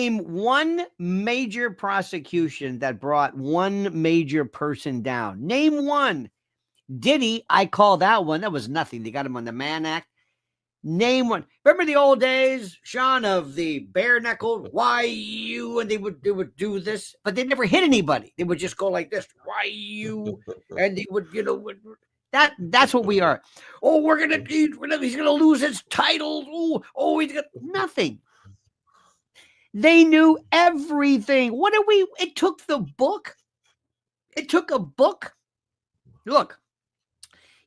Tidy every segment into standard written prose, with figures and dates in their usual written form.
Name one major prosecution that brought one major person down. Name one. Diddy, I call that one. That was nothing. They got him on the Mann Act. Name one. Remember the old days, Shaun, of the bare-knuckled, why you, and they would do this, but they never hit anybody. They would just go like this, why you, and they would, that's what we are. Oh, he's gonna lose his title. Oh, he's got nothing. They knew everything. It took the book. It took a book. Look,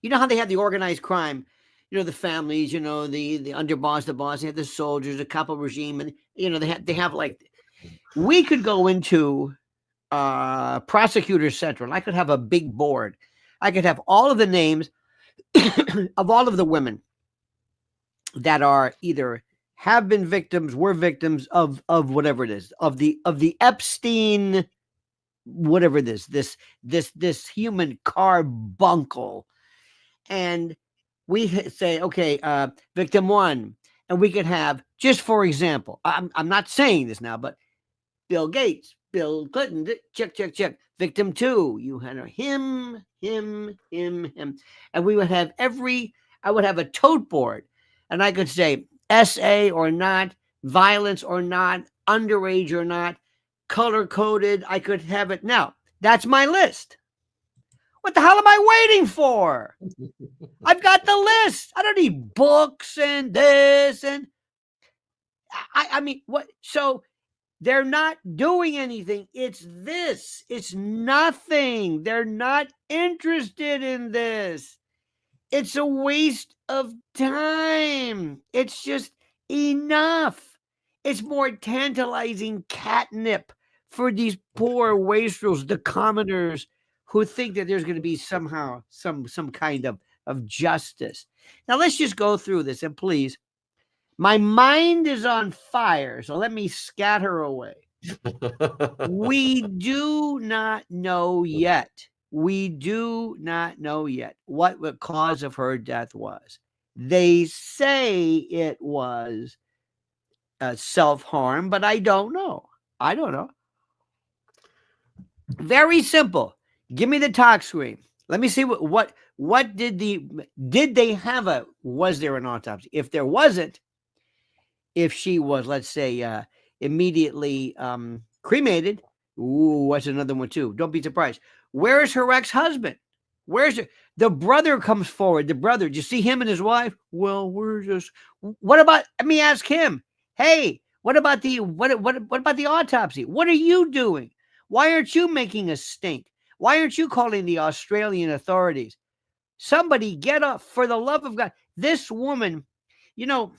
you know how they had the organized crime, the families, the underboss, the boss, they had the soldiers, the capo regime, and they have like, we could go into Prosecutor Central. I could have a big board. I could have all of the names of all of the women that are either have been victims, were victims of whatever it is, of the Epstein, whatever it is, this human carbuncle. And we say, okay, victim one, and we could have, just for example, I'm not saying this now, but Bill Gates, Bill Clinton, check. Victim two, you had him, and we would have I would have a tote board, and I could say SA or not, violence or not, underage or not, color coded. I could have it. Now, that's my list. What the hell am I waiting for? I've got the list. I don't need books and this and I mean, what? So they're not doing anything. It's this. It's nothing. They're not interested in this. It's a waste of time. It's just enough. It's more tantalizing catnip for these poor wastrels, the commoners, who think that there's going to be somehow some kind of justice. Now, let's just go through this, and please, my mind is on fire, so let me scatter away. We do not know yet. What the cause of her death was. They say it was self-harm, but I don't know. Very simple. Give me the talk screen. Let me see what did they have was there an autopsy? If there wasn't, if she was, let's say, immediately cremated, what's another one too? Don't be surprised. Where is her ex-husband? The brother comes forward. The brother, do you see him and his wife? Well, what about, let me ask him. Hey, what about the autopsy? What are you doing? Why aren't you making a stink? Why aren't you calling the Australian authorities? Somebody get up, for the love of God. This woman, I'm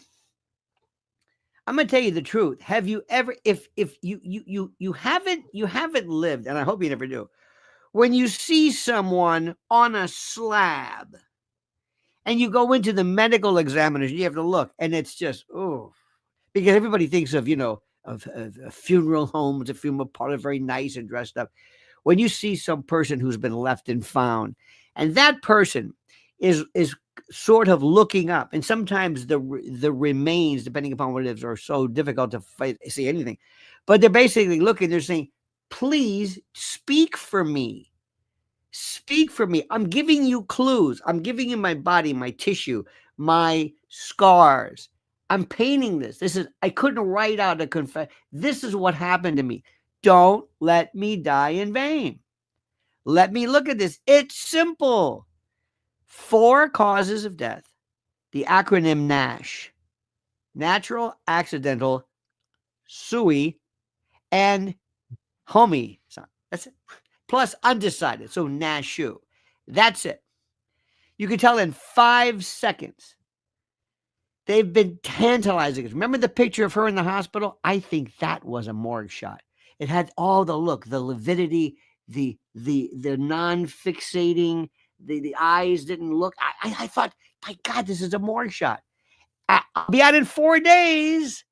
going to tell you the truth. Have you ever, if you haven't lived, and I hope you never do, when you see someone on a slab and you go into the medical examination, you have to look, and it's just, because everybody thinks of, of funeral homes, a funeral parlor, very nice and dressed up. When you see some person who's been left and found, and that person is sort of looking up, and sometimes the remains, depending upon what it is, are so difficult to see anything, but they're basically looking, they're saying, please speak for me. Speak for me. I'm giving you clues. I'm giving you my body, my tissue, my scars. I'm painting this. I couldn't write out a confession. This is what happened to me. Don't let me die in vain. Let me look at this. It's simple. 4 causes of death. The acronym NASH. Natural, accidental, SUI, and homie. That's it. Plus undecided. So NASHU. That's it. You can tell in 5 seconds. They've been tantalizing us. Remember the picture of her in the hospital? I think that was a morgue shot. It had all the look, the lividity, the non-fixating, the eyes didn't look. I thought, my God, this is a morgue shot. I'll be out in 4 days.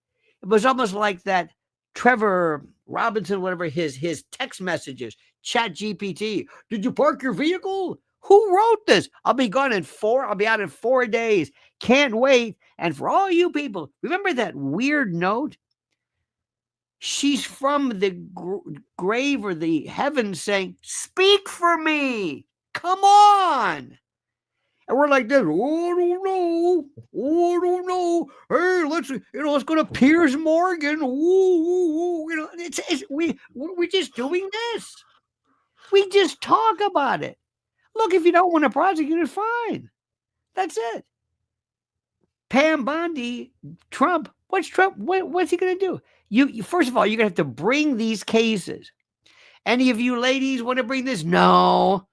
It was almost like that Trevor Robinson, whatever, his text messages, Chat GPT. Did you park your vehicle? Who wrote this? I'll be out in 4 days. Can't wait. And for all you people, remember that weird note? She's from the grave or the heavens saying, speak for me. Come on. And we're like this. Oh, I don't know. Oh, I don't know. Hey, let's go to Piers Morgan. Ooh, we're just doing this. We just talk about it. Look, if you don't want to prosecute it, fine. That's it. Pam Bondi, Trump. What's Trump? What's he going to do? You first of all, you're going to have to bring these cases. Any of you ladies want to bring this? No.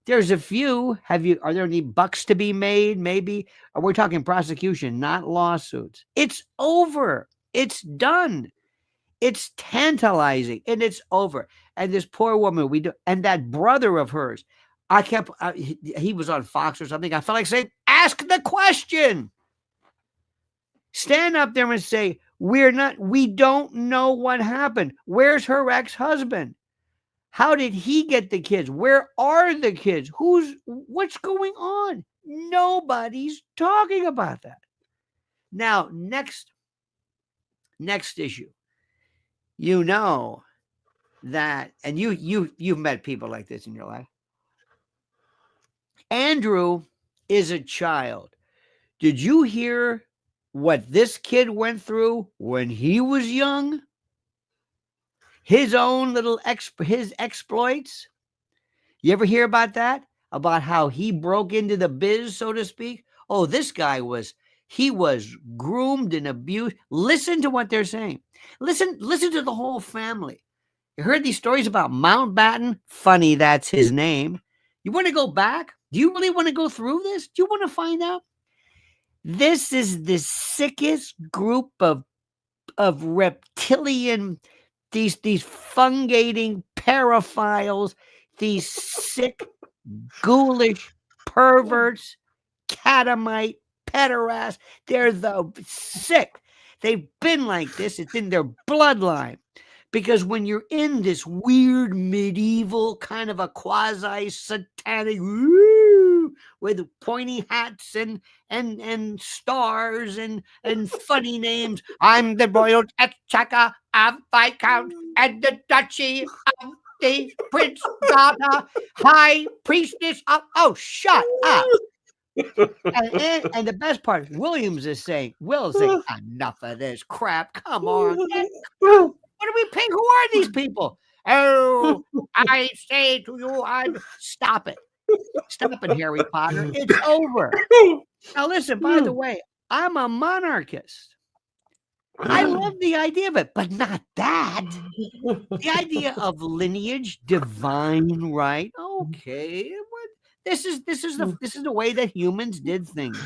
There's a few. Are there any bucks to be made? Maybe. We're talking prosecution, not lawsuits. It's over. It's done. It's tantalizing, and it's over. And this poor woman, and that brother of hers, he was on Fox or something. I felt like saying, ask the question. Stand up there and say, we don't know what happened. Where's her ex-husband? How did he get the kids? Where are the kids? What's going on? Nobody's talking about that. Now, next issue. You know that, and you've met people like this in your life. Andrew is a child. Did you hear what this kid went through when he was young? His own little his exploits. You ever hear about that? About how he broke into the biz, so to speak? Oh, this guy was groomed and abused. Listen to what they're saying. Listen to the whole family. You heard these stories about Mountbatten? Funny, that's his name. You want to go back? Do you really want to go through this? Do you want to find out? This is the sickest group of reptilian, these fungating paraphiles, these sick, ghoulish perverts, catamite, pederast. They're the sick. They've been like this. It's in their bloodline. Because when you're in this weird medieval kind of a quasi-satanic with pointy hats and stars and funny names, I'm the royal exchequer of Viscount and the Duchy of the Prince Daughter, High Priestess of... Oh, shut up. And the best part, Will is saying, enough of this crap. Come on. What do we pay? Who are these people? Oh, I say to you, stop it. Stop it, Harry Potter. It's over. Now, listen, by the way, I'm a monarchist. I love the idea of it, but not that. The idea of lineage, divine right. Okay. This is the way that humans did things.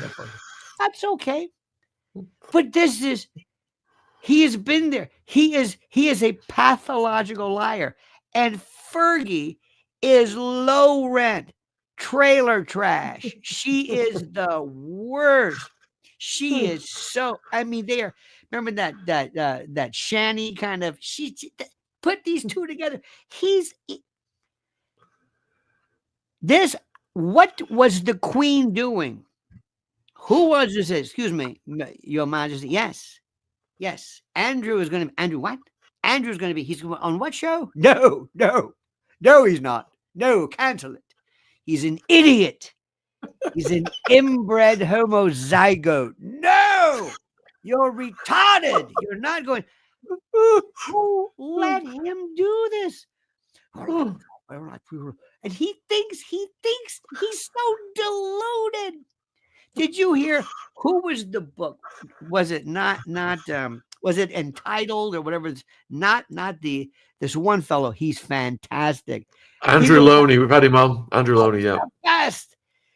That's okay. But he has been there. He is a pathological liar. And Fergie is low rent, trailer trash. She is the worst. She is so, remember that Shanny kind of, she put these two together. What was the Queen doing? Who was this? Excuse me, Your Majesty. Yes. Andrew is going to... Andrew what? Andrew's going to be... He's on what show? No, he's not. No, cancel it. He's an idiot. He's an inbred homozygote. No! You're retarded. You're not going... Who let him do this? And he thinks he's so deluded. Did you hear who was the book? Was it not was it Entitled or whatever? It's not this one fellow. He's fantastic. Andrew Loney. We've had him on. Andrew Loney, yeah. Best.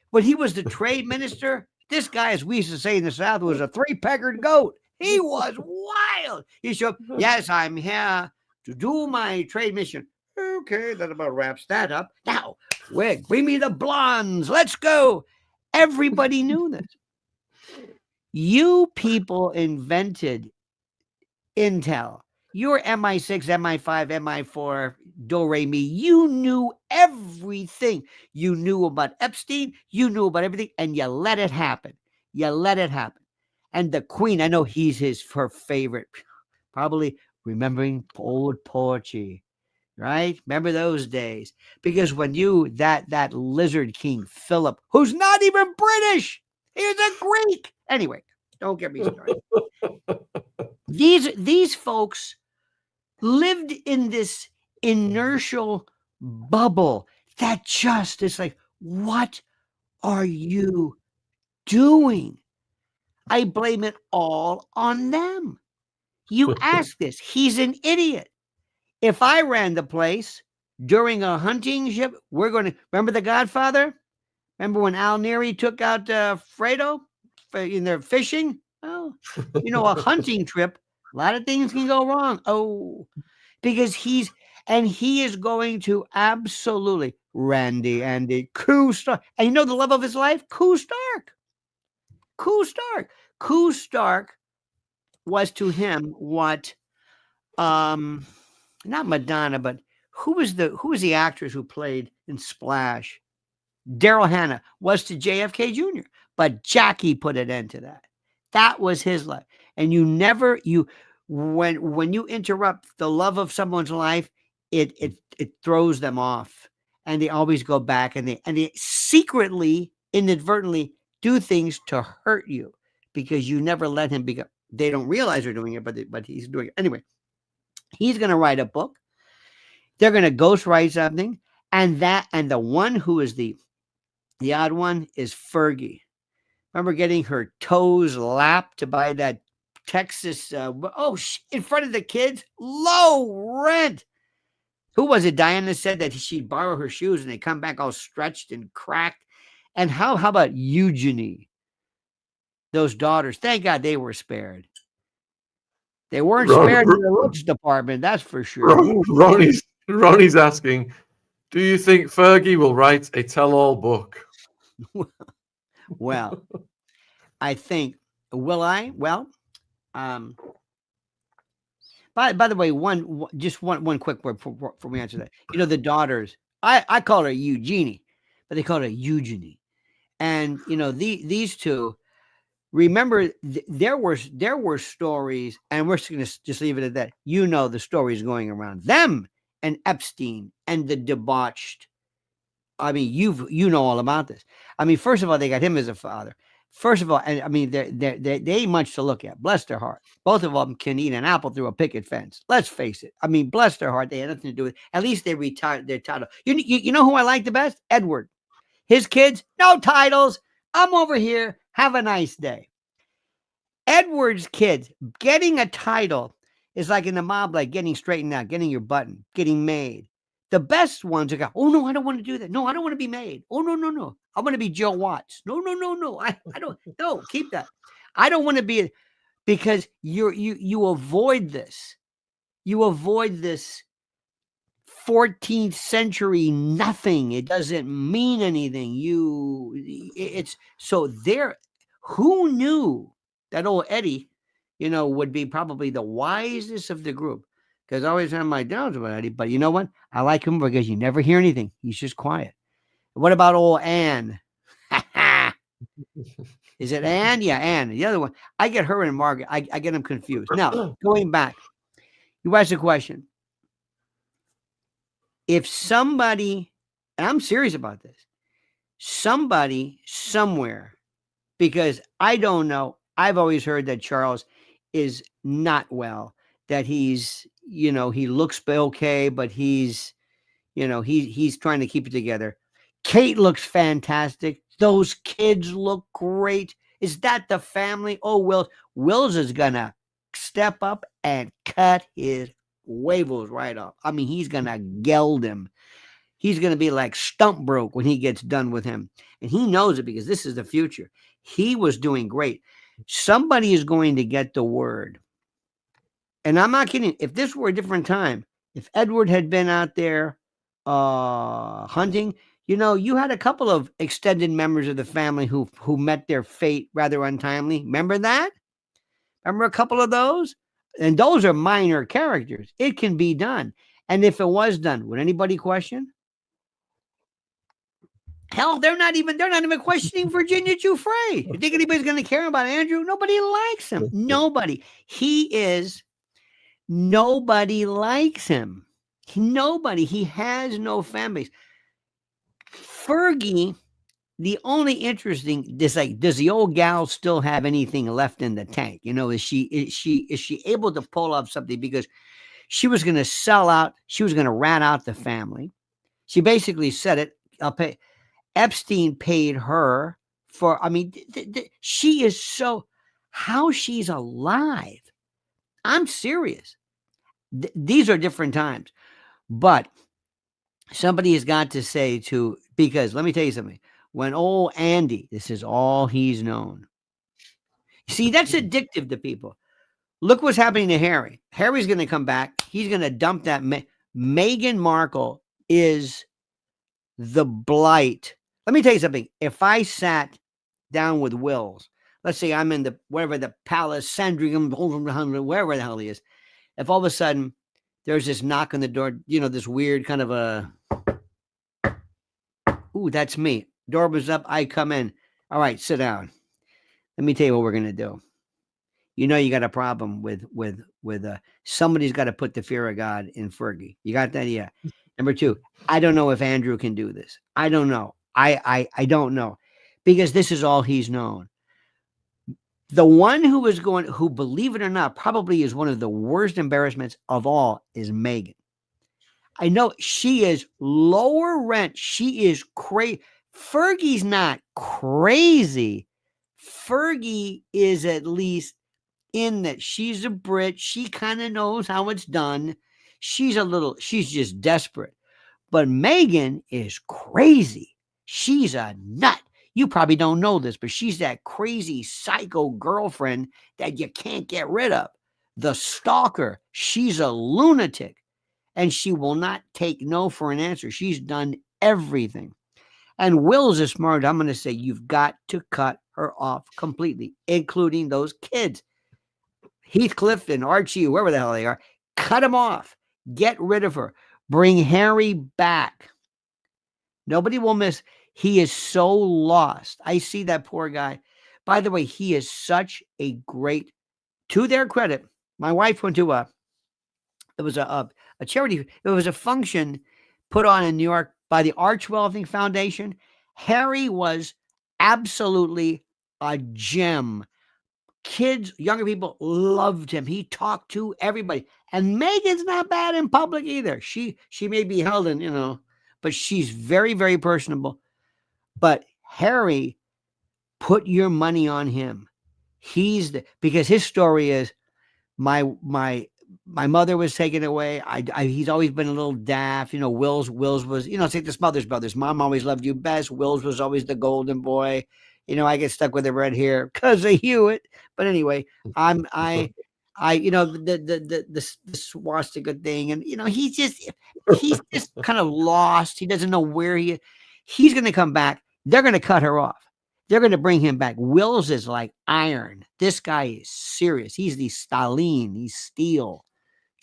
When he was the trade minister, this guy, as we used to say in the South, was a three-peckered goat. He was wild. He showed, yes, I'm here to do my trade mission. Okay, that about wraps that up. Now, bring me the blondes. Let's go. Everybody knew this. You people invented Intel. Your MI6, MI5, MI4, Do-Re-Mi. You knew everything. You knew about Epstein. You knew about everything, and you let it happen. And the Queen, I know her favorite. Probably remembering old Porchy, right? Remember those days? Because when you that lizard king Philip, who's not even British, he's a Greek. Anyway, don't get me started. These folks lived in this inertial bubble that just is like, what are you doing? I blame it all on them. You ask this, he's an idiot. If I ran the place during a hunting ship, we're going to remember The Godfather? Remember when Al Neri took out Fredo in their fishing? Oh, a hunting trip, a lot of things can go wrong. Oh, because he is going to absolutely Andy Koo Stark. And the love of his life? Koo Stark. Koo Stark was to him what not Madonna, but who was the actress who played in Splash? Daryl Hannah was to JFK Jr., but Jackie put an end to that. That was his life. And when you interrupt the love of someone's life, it throws them off, and they always go back, and they secretly, inadvertently do things to hurt you because you never let him become. They don't realize they're doing it, but he's doing it anyway. He's going to write a book. They're going to ghostwrite something, and the one who is the odd one is Fergie. Remember getting her toes lapped by that Texas, in front of the kids, low rent. Who was it? Diana said that she'd borrow her shoes and they come back all stretched and cracked. And how about Eugenie? Those daughters, thank God they were spared. They weren't spared in the looks department, that's for sure. Ronnie's asking, do you think Fergie will write a tell-all book? Well, I think, will I? Well, by the way, one quick word before we answer that. The daughters, I call her Eugenie, but they call her Eugenie. And, these two, remember, there were stories, and we're going to just leave it at that. The stories going around them and Epstein and the debauched. I mean, you know all about this. I mean, first of all, they got him as a father. First of all, and I mean, they ain't much to look at. Bless their heart. Both of them can eat an apple through a picket fence. Let's face it. I mean, bless their heart. They had nothing to do with it. At least they retired their title. You know who I like the best? Edward. His kids, no titles. I'm over here. Have a nice day. Edward's kids getting a title is like in the mob, like getting straightened out, getting your button, getting made. The best ones are going, oh, no, I don't want to do that. No, I don't want to be made. Oh, no. I want to be Joe Watts. No. I don't. No, keep that. I don't want to be, because you avoid this. You avoid this 14th century nothing. It doesn't mean anything. It's so there. Who knew that old Eddie, would be probably the wisest of the group? Because I always have my doubts about Eddie, but you know what? I like him because you never hear anything. He's just quiet. What about old Anne? Is it Anne? Yeah, Anne. The other one. I get her and Margaret. I get them confused. Now, going back, you asked a question. If somebody, and I'm serious about this, somebody somewhere, because I don't know, I've always heard that Charles is not well, that he's, he looks okay, but he's trying to keep it together. Kate looks fantastic. Those kids look great. Is that the family? Oh, Wills is gonna step up and cut his huevos right off. I mean, he's gonna geld him. He's gonna be like stump broke when he gets done with him. And he knows it because this is the future. He was doing great. Somebody is going to get the word. And I'm not kidding. If this were a different time, if Edward had been out there hunting, you had a couple of extended members of the family who met their fate rather untimely. Remember that? Remember a couple of those? And those are minor characters. It can be done. And if it was done, would anybody question? Hell, they're not even questioning Virginia Giuffre. You think anybody's going to care about Andrew? Nobody likes him. Nobody. He is Nobody likes him. Nobody. He has no fan base. Fergie, the only interesting is like, does the old gal still have anything left in the tank? Is she able to pull off something? Because she was going to sell out. She was going to rat out the family. She basically said it. I'll pay. Epstein paid her for. I mean, she is so. How she's alive? I'm serious. These are different times, but somebody has got to say to, because let me tell you something. When old Andy, this is all he's known. See, that's addictive to people. Look what's happening to Harry. Harry's going to come back. He's going to dump that. Meghan Markle is the blight. Let me tell you something. If I sat down with Wills, let's say I'm in the wherever the palace, Sandringham, wherever the hell he is. If all of a sudden there's this knock on the door, this weird kind of a, ooh, that's me. Door was up. I come in. All right, sit down. Let me tell you what we're gonna do. You got a problem with somebody's got to put the fear of God in Fergie. You got that? Yeah. Number two, I don't know if Andrew can do this. I don't know. I don't know, because this is all he's known. The one who, believe it or not, probably is one of the worst embarrassments of all is Meghan. I know she is lower rent. She is crazy. Fergie's not crazy. Fergie is at least in that she's a Brit. She kind of knows how it's done. She's just desperate. But Meghan is crazy. She's a nut. You probably don't know this, but she's that crazy psycho girlfriend that you can't get rid of. The stalker. She's a lunatic. And she will not take no for an answer. She's done everything. And Will's is smart. I'm going to say you've got to cut her off completely, including those kids. Heathcliff and Archie, whoever the hell they are, cut them off. Get rid of her. Bring Harry back. Nobody will miss. He is so lost. I see that poor guy. By the way, he is such a great, to their credit, my wife went to it was a charity, it was a function put on in New York by the Archwell, I think, Foundation. Harry was absolutely a gem. Kids, younger people loved him. He talked to everybody. And Meghan's not bad in public either. She may be held in, but she's very, very personable. But Harry, put your money on him. Because his story is my mother was taken away. He's always been a little daft. Wills was, it's like the Smothers Brothers. Mom always loved you best. Wills was always the golden boy. I get stuck with the red hair because of Hewitt. But anyway, the swastika thing, and he's just kind of lost. He doesn't know where he's going to come back. They're going to cut her off. They're going to bring him back. Wills is like iron. This guy is serious. He's the Stalin. He's steel.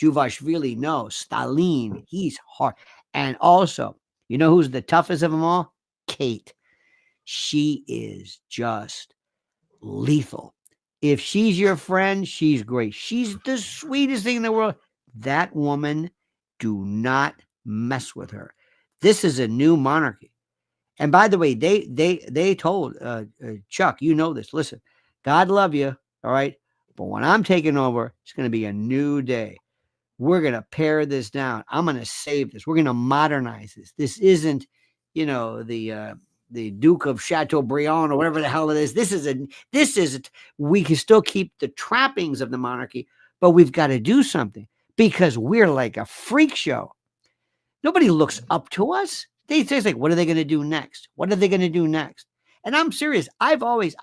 Juvashvili, no. Stalin. He's hard. And also, who's the toughest of them all? Kate. She is just lethal. If she's your friend, she's great. She's the sweetest thing in the world. That woman, do not mess with her. This is a new monarchy. And by the way, they told Chuck, this. Listen, God love you, all right? But when I'm taking over, it's going to be a new day. We're going to pare this down. I'm going to save this. We're going to modernize this. This isn't, the Duke of Chateaubriand or whatever the hell it is. We can still keep the trappings of the monarchy, but we've got to do something because we're like a freak show. Nobody looks up to us. They say, like, what are they going to do next? What are they going to do next? And I'm serious. I don't want to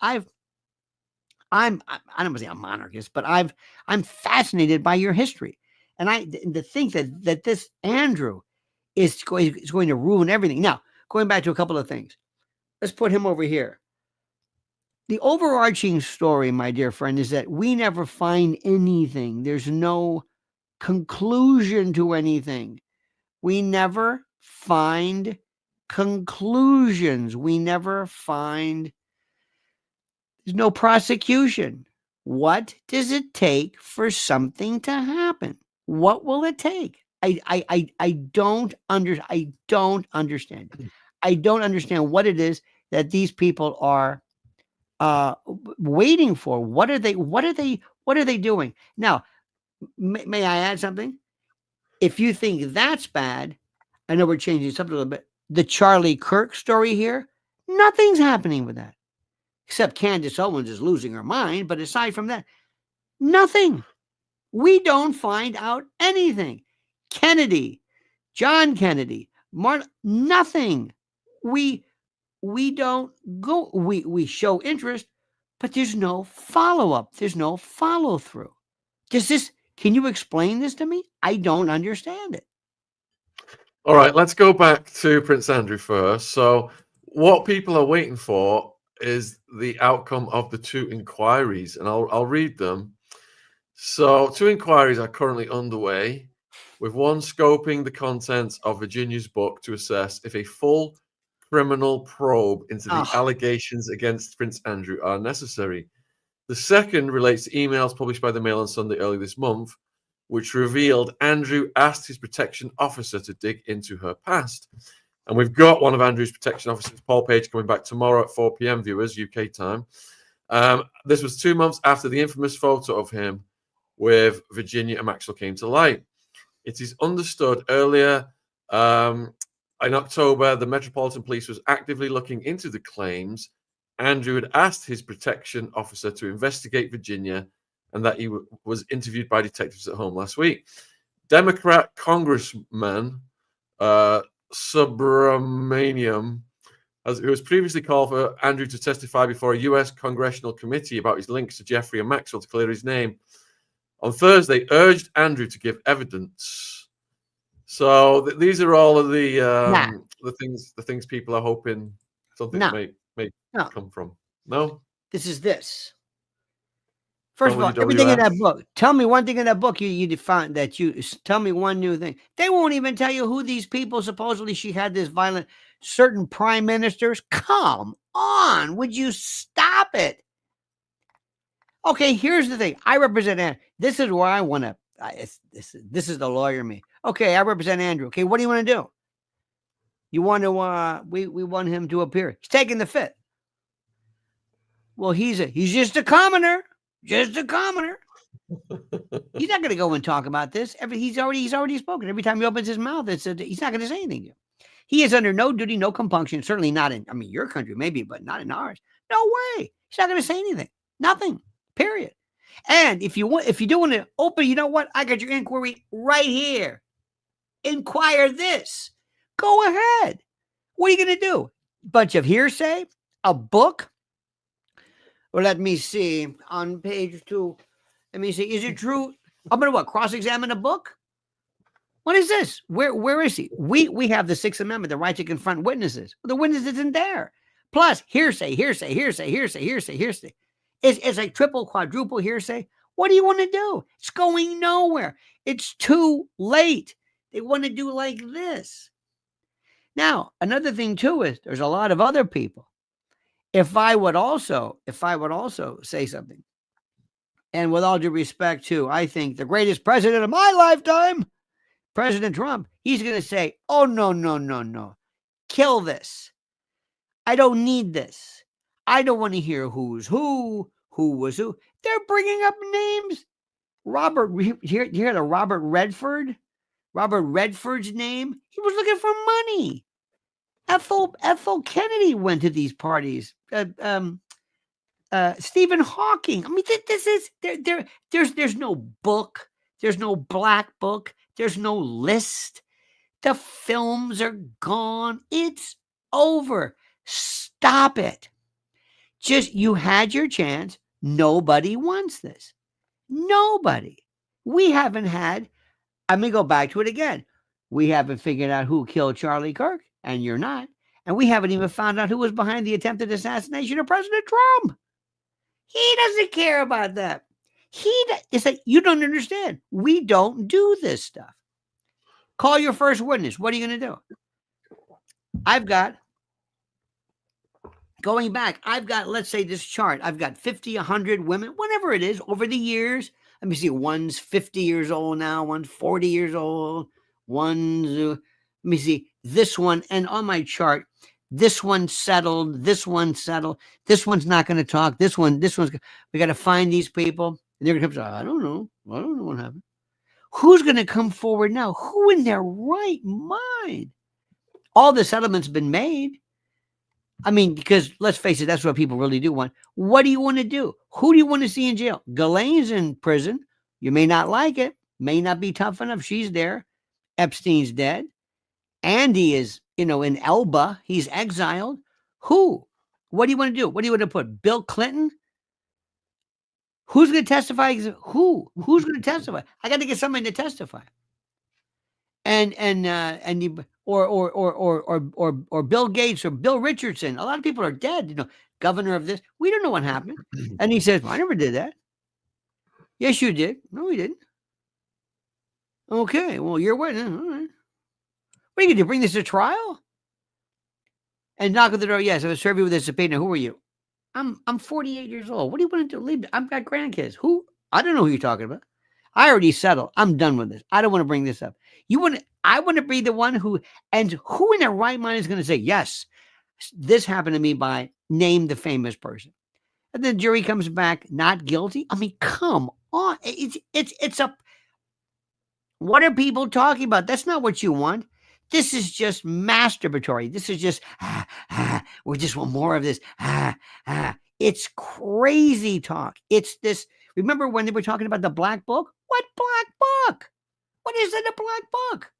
say I'm monarchist, but I'm fascinated by your history. And to think that this Andrew is going to ruin everything. Now, going back to a couple of things. Let's put him over here. The overarching story, my dear friend, is that we never find anything. There's no conclusion to anything. We never find conclusions. There's no prosecution. What does it take for something to happen? What will it take? I don't understand it. I don't understand what it is that these people are waiting for. What are they doing? Now, may I add something? If you think that's bad, I know we're changing something a little bit. The Charlie Kirk story here, nothing's happening with that. Except Candace Owens is losing her mind, but aside from that, nothing. We don't find out anything. Kennedy, John Kennedy, Martin, nothing. We don't go. We show interest, but there's no follow-up. There's no follow-through. Can you explain this to me? I don't understand it. All right, let's go back to Prince Andrew first. So, what people are waiting for is the outcome of the 2 inquiries, and I'll read them. So, 2 inquiries are currently underway, with one scoping the contents of Virginia's book to assess if a full criminal probe into the allegations against Prince Andrew are necessary. The second relates to emails published by the Mail on Sunday early this month, which revealed Andrew asked his protection officer to dig into her past. And we've got one of Andrew's protection officers, Paul Page, coming back tomorrow at 4 p.m. viewers, UK time. This was 2 months after the infamous photo of him with Virginia and Maxwell came to light. It is understood earlier in October, the Metropolitan Police was actively looking into the claims. Andrew had asked his protection officer to investigate Virginia and that he was interviewed by detectives at home last week. Democrat Congressman Subramaniam, who was previously called for Andrew to testify before a U.S. congressional committee about his links to Jeffrey and Maxwell to clear his name, on Thursday urged Andrew to give evidence. So these are all of the things people are hoping something may come from. No? This is this. First of all, everything in that book. Tell me one thing in that book you defined that you tell me one new thing. They won't even tell you who these people supposedly she had this violent certain prime ministers. Come on, would you stop it? Okay, here's the thing. I represent Andrew. This is where I want to. This is the lawyer me. Okay, I represent Andrew. Okay, what do you want to do? You want to? We want him to appear. He's taking the fifth. Well, he's just a commoner. Just a commoner. He's not going to go and talk about this. He's already spoken. Every time he opens his mouth, he's not going to say anything to you. He is under no duty, no compunction. Certainly not in, your country, maybe, but not in ours. No way. He's not going to say anything. Nothing. Period. And if you do want to open, you know what? I got your inquiry right here. Inquire this. Go ahead. What are you going to do? Bunch of hearsay? A book? Well, let me see. On page 2, let me see. Is it true? I'm going to cross-examine a book? What is this? Where is he? We have the Sixth Amendment, the right to confront witnesses. Well, the witness isn't there. Plus, hearsay. It's like triple, quadruple hearsay. What do you want to do? It's going nowhere. It's too late. They want to do like this. Now, another thing too is there's a lot of other people. If I would also say something, and with all due respect to, I think the greatest president of my lifetime, President Trump, he's going to say, oh, no. Kill this. I don't need this. I don't want to hear who's who was who. They're bringing up names. You hear the Robert Redford? Robert Redford's name? He was looking for money. Ethel Kennedy went to these parties. Stephen Hawking. I mean, this is there's no book. There's no black book. There's no list. The films are gone. It's over. Stop it. You had your chance. Nobody wants this. Nobody. We haven't had. I'm going to go back to it again. We haven't figured out who killed Charlie Kirk, and you're not. And we haven't even found out who was behind the attempted assassination of President Trump. He doesn't care about that. It's like, you don't understand. We don't do this stuff. Call your first witness. What are you going to do? Let's say this chart. I've got 50, 100 women, whatever it is, over the years. Let me see. One's 50 years old now. One's 40 years old. One's, let me see. This one, and on my chart, this one's settled. This one's settled. This one's not going to talk. This one's, we got to find these people. And they're going to come say, I don't know what happened. Who's going to come forward now? Who in their right mind? All the settlements been made. I mean, because let's face it, that's what people really do want. What do you want to do? Who do you want to see in jail? Ghislaine's in prison. You may not like it. May not be tough enough. She's there. Epstein's dead. Andy is, in Elba. He's exiled. Who? What do you want to do? What do you want to put? Bill Clinton? Who's going to testify? Who? Who's going to testify? I got to get somebody to testify. Or Bill Gates or Bill Richardson. A lot of people are dead, governor of this. We don't know what happened. And he says, well, I never did that. Yes, you did. No, we didn't. Okay, well, you're witness. All right. What are you going to do? Bring this to trial? And knock on the door. Yes, I will serve you with a subpoena. Who are you? I'm 48 years old. What do you want to do? Leave me. I've got grandkids. Who? I don't know who you're talking about. I already settled. I'm done with this. I don't want to bring this up. I want to be the one who in their right mind is going to say, yes, this happened to me by name the famous person. And the jury comes back not guilty. I mean, come on. It's what are people talking about? That's not what you want. This is just masturbatory. This is just, we just want more of this. It's crazy talk. It's this. Remember when they were talking about the black book? What black book? What is in a black book?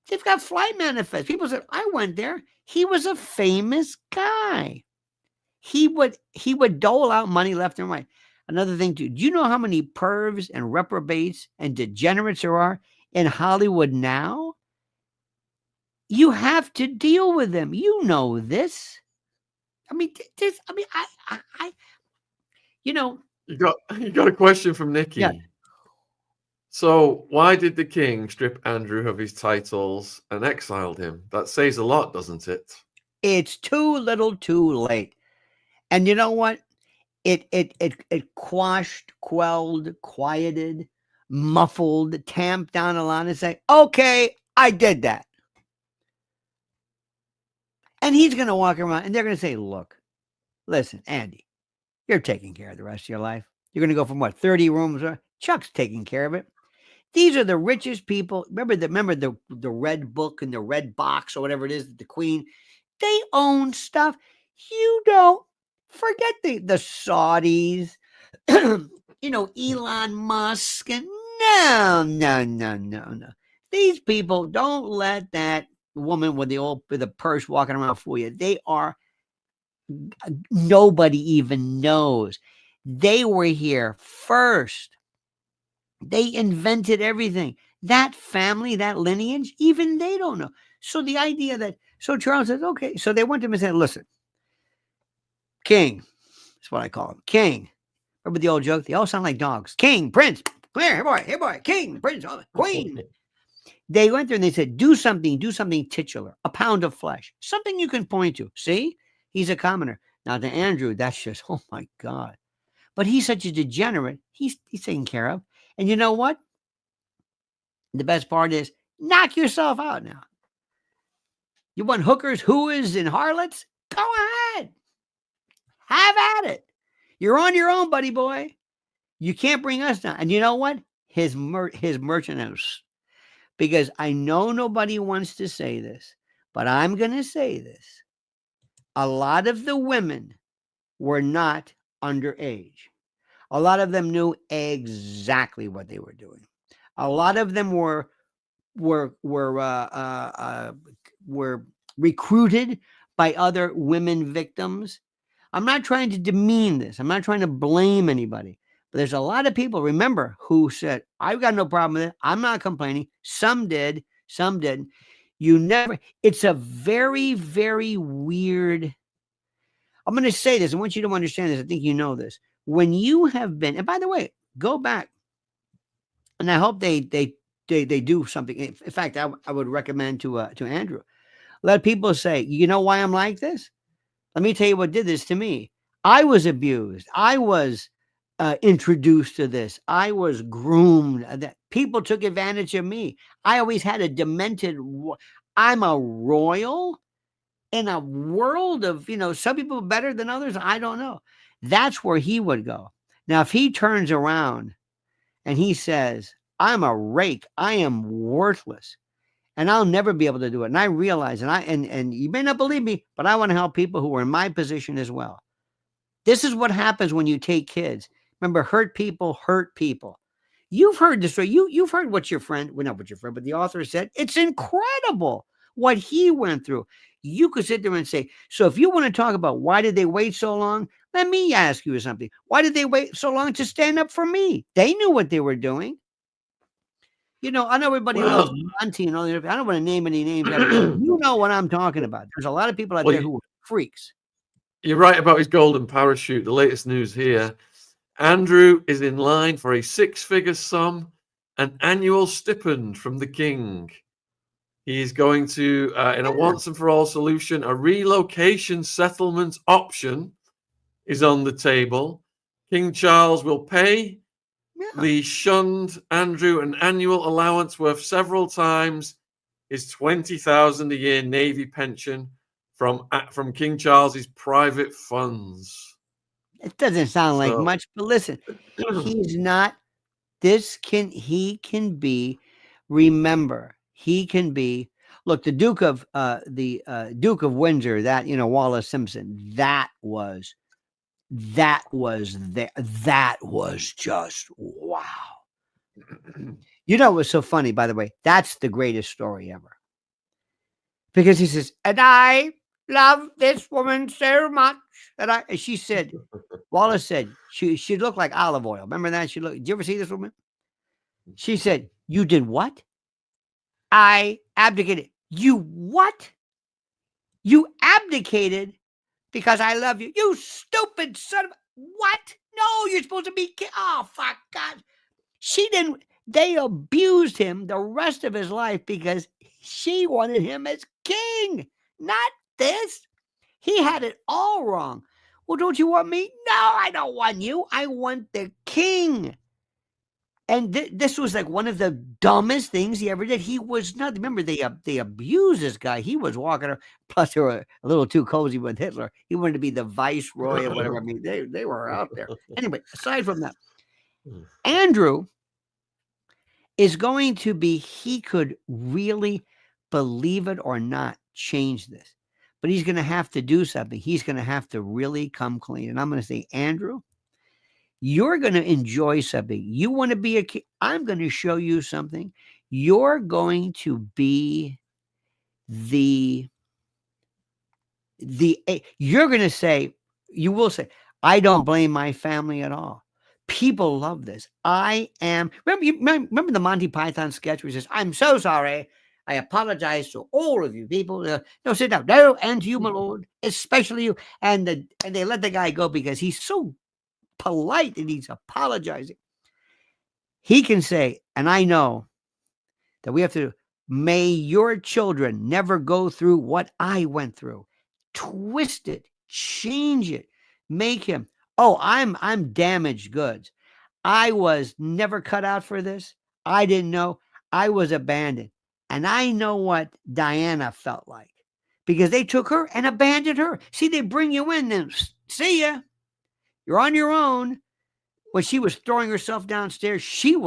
They've got flight manifests. People said, I went there. He was a famous guy. He would dole out money left and right. Another thing, too. Do you know how many pervs and reprobates and degenerates there are in Hollywood now? You have to deal with them. You know this. I mean, You got a question from Nikki. Yeah. So why did the king strip Andrew of his titles and exiled him? That says a lot, doesn't it? It's too little, too late. And you know what? It quashed, quelled, quieted, muffled, tamped down a lot and say, okay, I did that. And he's going to walk around and they're going to say, look, listen, Andy, you're taking care of the rest of your life. You're going to go from 30 rooms? Chuck's taking care of it. These are the richest people. Remember the red book and the red box or whatever it is, the queen. They own stuff. You don't forget the Saudis, Elon Musk. And no. These people, don't let that woman with the purse walking around for you. They are, nobody even knows. They were here first. They invented everything. That family, that lineage, even they don't know. So the idea so Charles says, okay. So they went to him and said, listen, King, that's what I call him, King. Remember the old joke? They all sound like dogs. King, Prince, come here, boy, King, Prince, Queen. They went there and they said, do something titular, a pound of flesh, something you can point to. See, he's a commoner. Now to Andrew, that's just, oh my God. But he's such a degenerate. He's taken care of. And you know what? The best part is, knock yourself out now. You want hookers, hooers, and harlots? Go ahead. Have at it. You're on your own, buddy boy. You can't bring us down. And you know what? His merchandise. Because I know nobody wants to say this, but I'm going to say this. A lot of the women were not underage. A lot of them knew exactly what they were doing. A lot of them were recruited by other women victims. I'm not trying to demean this. I'm not trying to blame anybody. But there's a lot of people, remember, who said, I've got no problem with it. I'm not complaining. Some did, some didn't. It's a very, very weird. I'm going to say this. I want you to understand this. I think you know this. When you have been, and by the way, go back, and I hope they do something. In fact, I would recommend to Andrew, let people say, you know why I'm like this? Let me tell you what did this to me. I was abused. I was introduced to this. I was groomed. That people took advantage of me. I always had a demented. I'm a royal in a world of, some people better than others. I don't know. That's where he would go. Now, if he turns around and he says, I'm a rake, I am worthless, and I'll never be able to do it. And I realize, and you may not believe me, but I want to help people who are in my position as well. This is what happens when you take kids. Remember, hurt people hurt people. You've heard this story. You've heard what your friend, well, not what your friend, but the author said. It's incredible what he went through. You could sit there and say, so if you want to talk about why did they wait so long, let me ask you something. Why did they wait so long to stand up for me? They knew what they were doing. I know everybody loves Auntie and all that. I don't want to name any names. You know what I'm talking about. There's a lot of people out there who are freaks. You're right about his golden parachute. The latest news here. Andrew is in line for a 6-figure sum, an annual stipend from the king. He's going to, in a once and for all solution, a relocation settlement option is on the table. King Charles will pay the shunned Andrew an annual allowance worth several times his $20,000 a year Navy pension from King Charles's private funds. It doesn't sound like much, but listen, he's not. He can be. Remember, he can be. Look, the Duke of Windsor, that Wallace Simpson, that was just wow. It was so funny, by the way. That's the greatest story ever. Because he says, and I love this woman so much. And she said, Wallace said, she looked like olive oil. Remember that? Did you ever see this woman? She said, you did what? I abdicated. You what? You abdicated because I love you. You stupid son of what? No, you're supposed to be. Oh, fuck God. She didn't. They abused him the rest of his life because she wanted him as king, not this. He had it all wrong. Well, don't you want me? No, I don't want you. I want the king. And this was like one of the dumbest things he ever did. He was not. Remember, they abused this guy. He was walking around. Plus, they were a little too cozy with Hitler. He wanted to be the viceroy or whatever. I mean, they were out there. Anyway, aside from that, Andrew is going to be. He could really, believe it or not, change this. But he's going to have to do something. He's going to have to really come clean. And I'm going to say, Andrew, you're going to enjoy something. You want to be a king. I'm going to show you something. You're going to be you're going to say, you will say, I don't blame my family at all. People love this. Remember the Monty Python sketch where he says, I'm so sorry. I apologize to all of you people. No, sit down. No, and to you, my lord, especially you. And they let the guy go because he's so polite and he's apologizing. He can say, and I know that we have to, may your children never go through what I went through. Twist it, change it, make him, I'm damaged goods. I was never cut out for this. I didn't know. I was abandoned. And I know what Diana felt like because they took her and abandoned her. See, they bring you in, then see ya. You're on your own. When she was throwing herself downstairs, they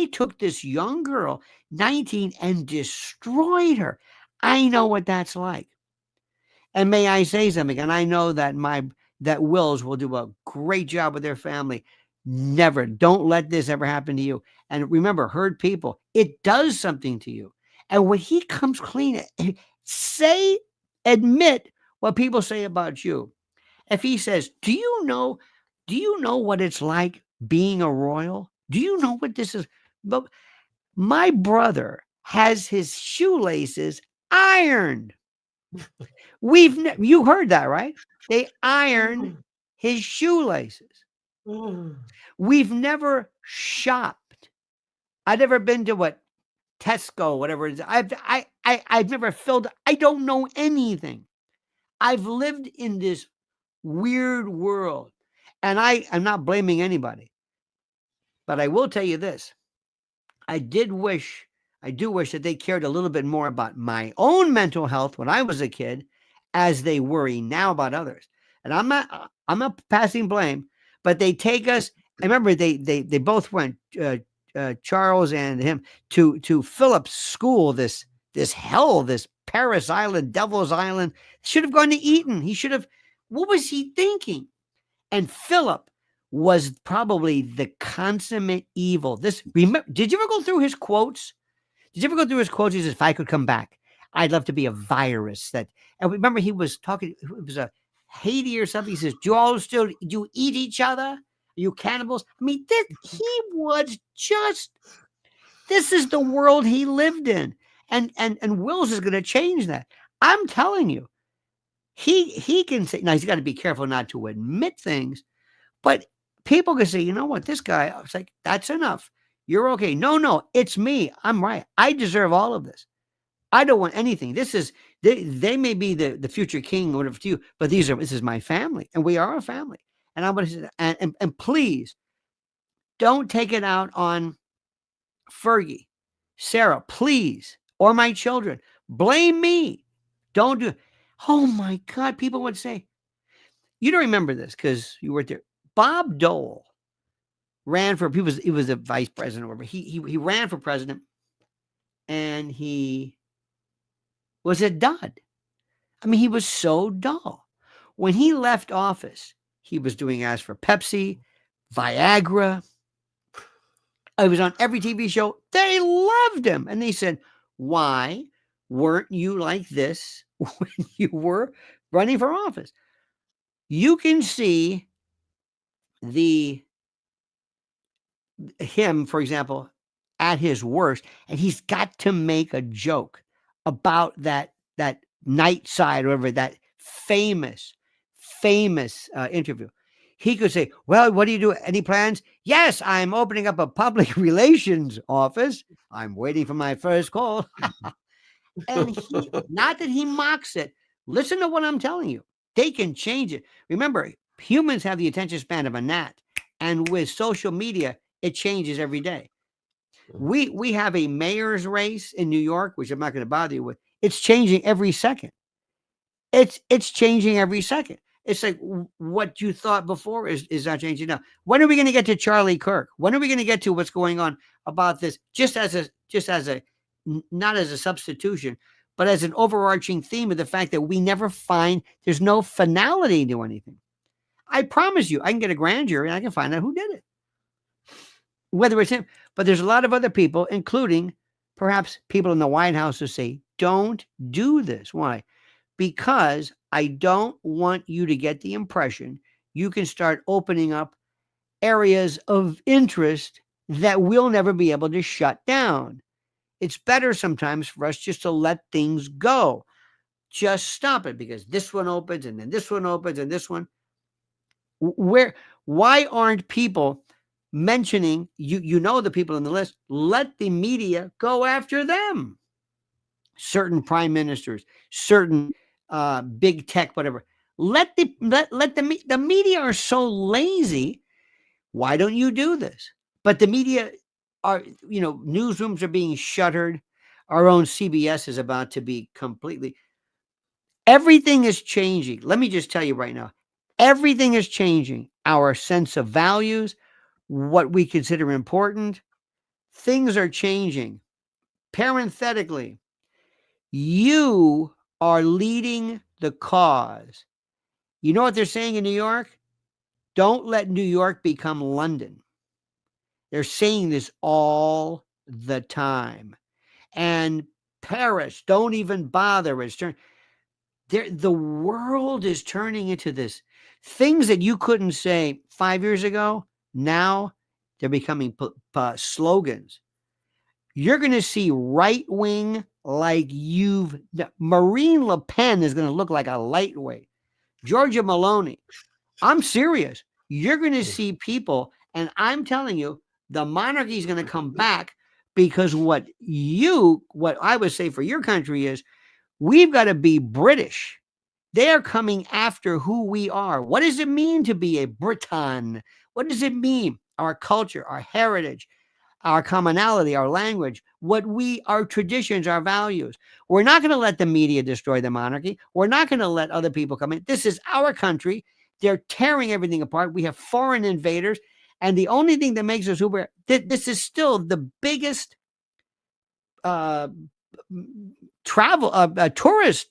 took this young girl, 19, and destroyed her. I know what that's like. And may I say something? And I know that that Wills will do a great job with their family. Never, don't let this ever happen to you. And remember, hurt people, it does something to you. And when he comes clean, admit what people say about you. If he says, do you know what it's like being a royal? Do you know what this is? But my brother has his shoelaces ironed. You heard that, right? They ironed his shoelaces. We've never shopped. I've never been to Tesco, whatever it is. I've never filled. I don't know anything. I've lived in this weird world. And I'm not blaming anybody, but I will tell you this. I do wish that they cared a little bit more about my own mental health when I was a kid, as they worry now about others. And I'm not passing blame, but they take us. I remember they both went, Charles and him, to Philip's school. This hell, this Paris Island, Devil's Island. Should have gone to Eton. He should have. What was he thinking? And Philip was probably the consummate evil. Did you ever go through his quotes? Did you ever go through his quotes? He says, if I could come back, I'd love to be a virus. And remember, he was talking, it was a Haiti or something. He says, do you eat each other? Are you cannibals? I mean, he was just, this is the world he lived in. And Wills is going to change that. I'm telling you, he can say, now he's got to be careful not to admit things, but people can say, you know what, this guy, I was like, that's enough. You're okay. No, it's me. I'm right. I deserve all of this. I don't want anything. They may be the future king or whatever to you, but this is my family, and we are a family. And I want to say, and please don't take it out on Fergie, Sarah, please, or my children. Blame me. Don't do it. Oh my God. People would say, you don't remember this because you weren't there. Bob Dole ran for, he was a vice president or whatever. He ran for president, and he was a dud. I mean, he was so dull. When he left office, he was doing ads for Pepsi, Viagra. I was on every TV show. They loved him. And they said, why weren't you like this when you were running for office? You can see him, for example, at his worst, and he's got to make a joke about that night side, or whatever, that famous interview. He could say, well, what do you do? Any plans? Yes, I'm opening up a public relations office. I'm waiting for my first call. And not that he mocks it. Listen to what I'm telling you. They can change it. Remember, humans have the attention span of a gnat. And with social media, it changes every day. We have a mayor's race in New York, which I'm not going to bother you with. It's changing every second. It's changing every second. It's like what you thought before is not changing now. When are we going to get to Charlie Kirk? When are we going to get to what's going on about this? Just as a not as a substitution, but as an overarching theme of the fact that we never find, there's no finality to anything. I promise you, I can get a grand jury and I can find out who did it. Whether it's him, but there's a lot of other people, including perhaps people in the White House, who say, don't do this. Why? Because I don't want you to get the impression you can start opening up areas of interest that we'll never be able to shut down. It's better sometimes for us just to let things go. Just stop it, because this one opens and then this one opens and this one. Why aren't people mentioning, you know, the people on the list? Let the media go after them. Certain prime ministers, certain big tech, whatever. Let the media are so lazy. Why don't you do this? But the media are, newsrooms are being shuttered. Our own CBS is about to be completely. Everything is changing. Let me just tell you right now, everything is changing. Our sense of values, what we consider important, things are changing. Parenthetically, you are leading the cause. You know what they're saying in New York? Don't let New York become London. They're saying this all the time. And Paris, don't even bother. The world is turning into this. Things that you couldn't say 5 years ago, now they're becoming slogans. You're going to see right wing like Marine Le Pen is going to look like a lightweight. Georgia Maloney. I'm serious. You're going to see people, and I'm telling you, the monarchy is going to come back, because what I would say for your country is, we've got to be British They're coming after who we are. What does it mean to be a Briton? What does it mean? Our culture, our heritage, our commonality, our language, our traditions, our values. We're not going to let the media destroy the monarchy. We're not going to let other people come in. This is our country. They're tearing everything apart. We have foreign invaders. And the only thing that makes us uber, this is still the biggest tourist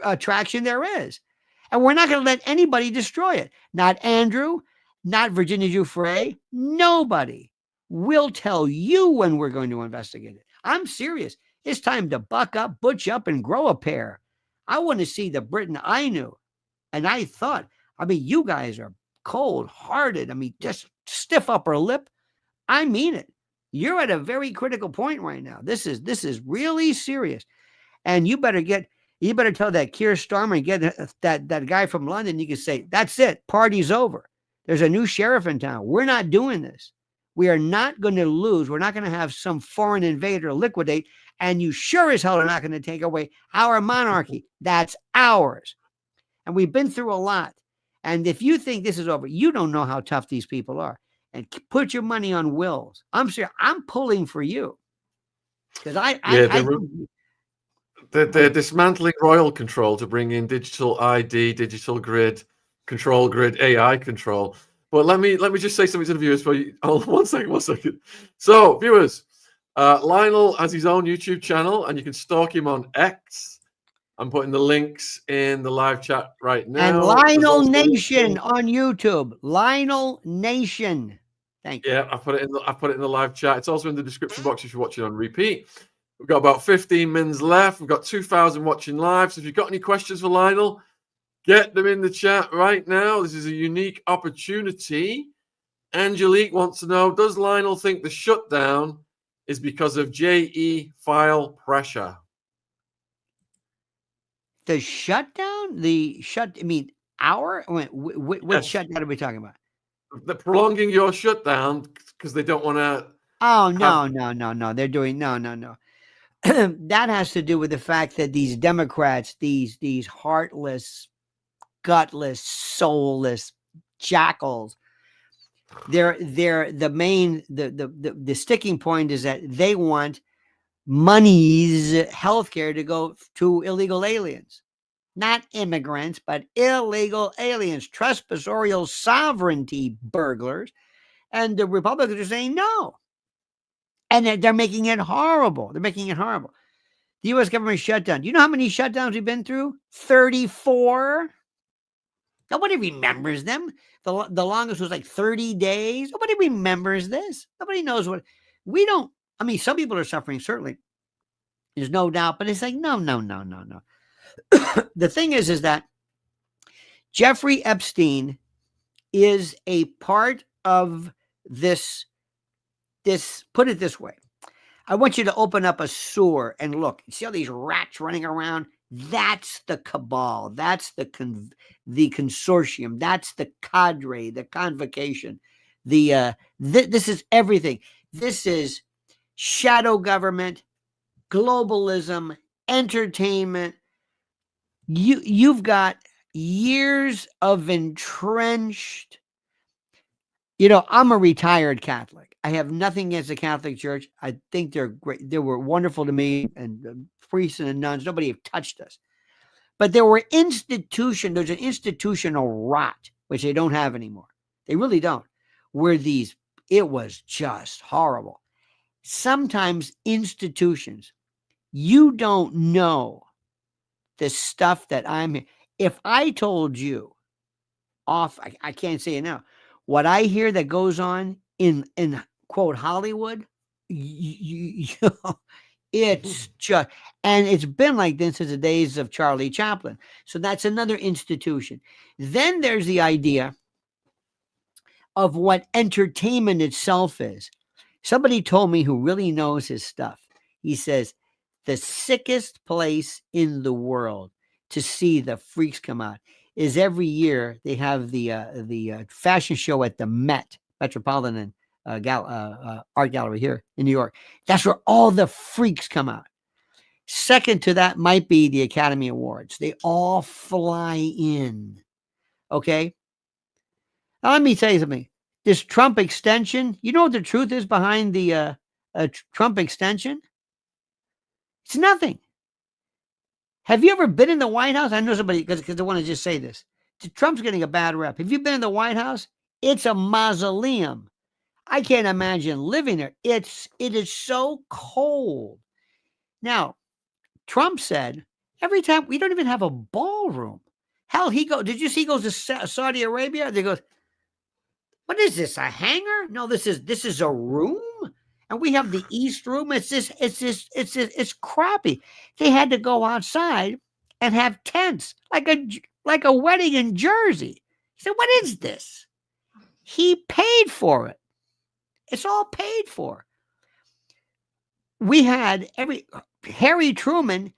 attraction there is. And we're not going to let anybody destroy it. Not Andrew, not Virginia Giuffre, nobody. We'll tell you when we're going to investigate it. I'm serious. It's time to buck up, butch up, and grow a pair. I want to see the Britain I knew. And I thought, you guys are cold-hearted. Just stiff upper lip. I mean it. You're at a very critical point right now. This is really serious. And you better tell that Keir Starmer and get that guy from London. You can say, that's it. Party's over. There's a new sheriff in town. We're not doing this. We are not going to lose. We're not going to have some foreign invader liquidate. And you sure as hell are not going to take away our monarchy. That's ours. And we've been through a lot. And if you think this is over, you don't know how tough these people are. And put your money on Wills. I'm serious. I'm pulling for you. Because they're dismantling royal control to bring in digital ID, digital grid, control grid, AI control. But let me just say something to the viewers for you. Oh, one second. So, viewers, Lionel has his own YouTube channel, and you can stalk him on X. I'm putting the links in the live chat right now. And Lionel Nation on YouTube. Lionel Nation. Thank you. Yeah, I put it in the live chat. It's also in the description box if you're watching on repeat. We've got about 15 minutes left. We've got 2,000 watching live. So if you've got any questions for Lionel, get them in the chat right now. This is a unique opportunity. Angelique wants to know, does Lionel think the shutdown is because of JE file pressure? The shutdown? What shutdown are we talking about? They're prolonging your shutdown because they don't want to. Oh, no. They're doing no. That has to do with the fact that these Democrats, these heartless, gutless, soulless jackals, they're the sticking point is that they want money's healthcare to go to illegal aliens, not immigrants, but illegal aliens, trespassorial sovereignty burglars. And the Republicans are saying no. And they're making it horrible. The U.S. government shutdown. Do you know how many shutdowns we've been through? 34. Nobody remembers them. The longest was like 30 days. Nobody remembers this. Nobody knows what. We don't. Some people are suffering, certainly. There's no doubt. But it's like, no. The thing is that Jeffrey Epstein is a part of this. Put it this way. I want you to open up a sewer and look. See all these rats running around? That's the cabal. That's the consortium. That's the cadre, the convocation. This is everything. This is shadow government, globalism, entertainment. You've got years of entrenched. I'm a retired Catholic. I have nothing against the Catholic Church. I think they're great. They were wonderful to me, and priests and nuns. Nobody have touched us. But there's an institutional rot, which they don't have anymore. They really don't. It was just horrible. Sometimes institutions, you don't know the stuff that if I told you I can't say it now, what I hear that goes on in quote Hollywood, it's just, and it's been like this since the days of Charlie Chaplin. So that's another institution. Then there's the idea of what entertainment itself is. Somebody told me who really knows his stuff. He says the sickest place in the world to see the freaks come out is every year they have the fashion show at the Metropolitan Art Gallery here in New York. That's where all the freaks come out. Second to that might be the Academy Awards. They all fly in. Okay. Now, let me tell you something. This Trump extension, you know what the truth is behind the Trump extension? It's nothing. Have you ever been in the White House? I know somebody, because I want to just say this. Trump's getting a bad rep. Have you been in the White House? It's a mausoleum. I can't imagine living there. It is so cold. Now, Trump said, every time, we don't even have a ballroom. Hell, did you see he goes to Saudi Arabia? They goes, what is this, a hangar? No, this is a room. And we have the East room. It's crappy. They had to go outside and have tents like a wedding in Jersey. He said, what is this? He paid for it. It's all paid for. We had Harry Truman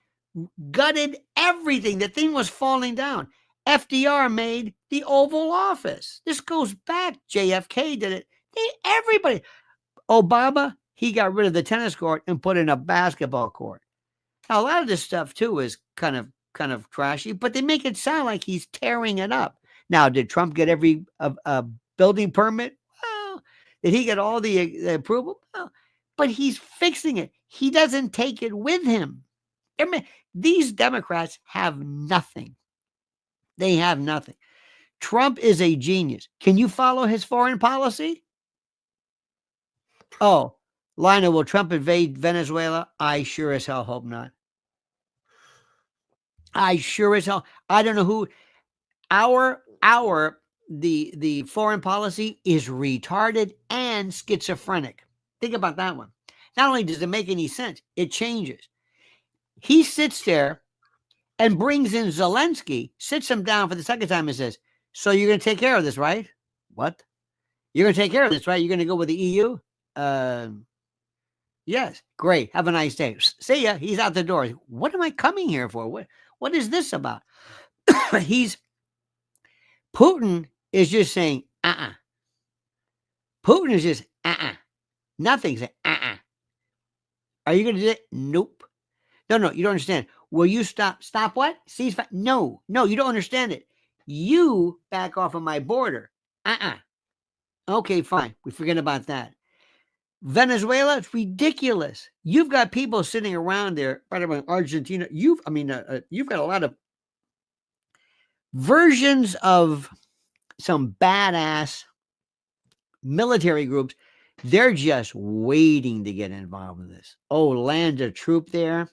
gutted everything. The thing was falling down. FDR made the Oval Office. This goes back. JFK did it. Everybody. Obama, he got rid of the tennis court and put in a basketball court. Now, a lot of this stuff too is kind of trashy, but they make it sound like he's tearing it up. Now, did Trump get every building permit? Well, did he get all the approval? Well, but he's fixing it. He doesn't take it with him. These Democrats have nothing. They have nothing. Trump is a genius. Can you follow his foreign policy? Oh, Lionel, will Trump invade Venezuela? I sure as hell hope not. I sure as hell. I don't know who. The foreign policy is retarded and schizophrenic. Think about that one. Not only does it make any sense, it changes. He sits there and brings in Zelensky, sits him down for the second time and says, so you're going to take care of this, right? What? You're going to take care of this, right? You're going to go with the EU? Yes. Great. Have a nice day. See ya. He's out the door. What am I coming here for? What is this about? Putin is just saying, Putin is just, Nothing. Say, Are you going to do it? Nope. No, you don't understand. Will you stop? Stop what? Ceasefire? No, you don't understand it. You back off of my border. Okay, fine. We forget about that. Venezuela, it's ridiculous. You've got people sitting around there, right around Argentina. You've got a lot of versions of some badass military groups. They're just waiting to get involved in this. Oh, land a troop there.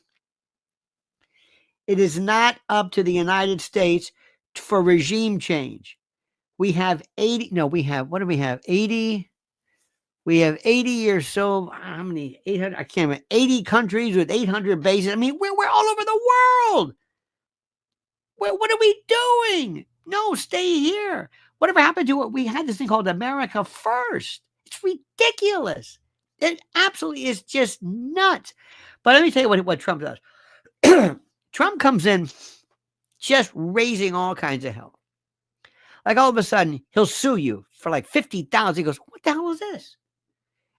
It is not up to the United States for regime change. We have 80. No, we have, what do we have? 80. We have 80 or so. How many? 800. I can't remember. 80 countries with 800 bases. I mean, we're all over the world. What are we doing? No, stay here. Whatever happened to it? We had this thing called America First. It's ridiculous. It absolutely is just nuts. But let me tell you what Trump does. Trump comes in just raising all kinds of hell. Like all of a sudden, he'll sue you for like $50,000. He goes, what the hell is this?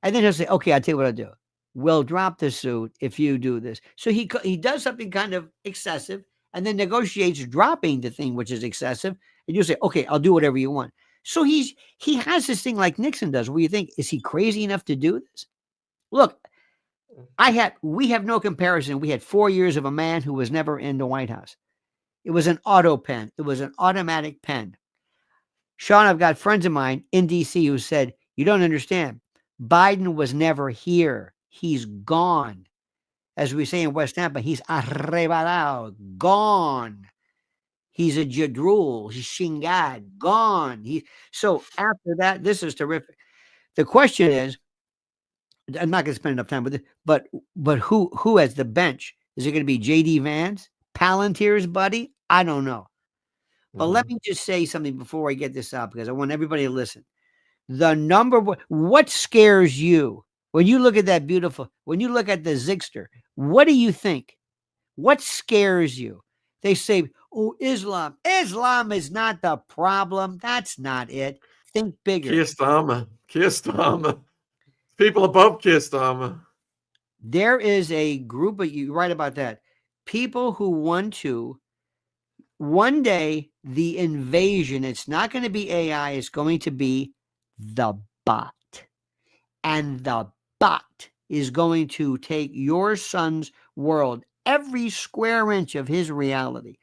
And then he'll say, okay, I'll tell you what I'll do. We'll drop the suit if you do this. So he does something kind of excessive and then negotiates dropping the thing, which is excessive. And you say, okay, I'll do whatever you want. So he has this thing like Nixon does, where you think, is he crazy enough to do this? Look, we have no comparison. We had 4 years of a man who was never in the White House. It was an auto pen. It was an automatic pen. Shaun, I've got friends of mine in DC who said, you don't understand. Biden was never here. He's gone. As we say in West Tampa, he's arrebatado, gone. He's a jadrul, he's shingad, gone. So after that, this is terrific. The question is, I'm not going to spend enough time with it, but who has the bench? Is it going to be J.D. Vance, Palantir's buddy? I don't know. But let me just say something before I get this out, because I want everybody to listen. What scares you when you look at that when you look at the Zigster, what do you think? What scares you? They say, oh, Islam. Islam is not the problem. That's not it. Think bigger. Keir Starmer. People above Keir Starmer. There is a group of, you write about that. people who want to, one day, the invasion, it's not going to be AI, it's going to be the bot. And the bot is going to take your son's world, every square inch of his reality,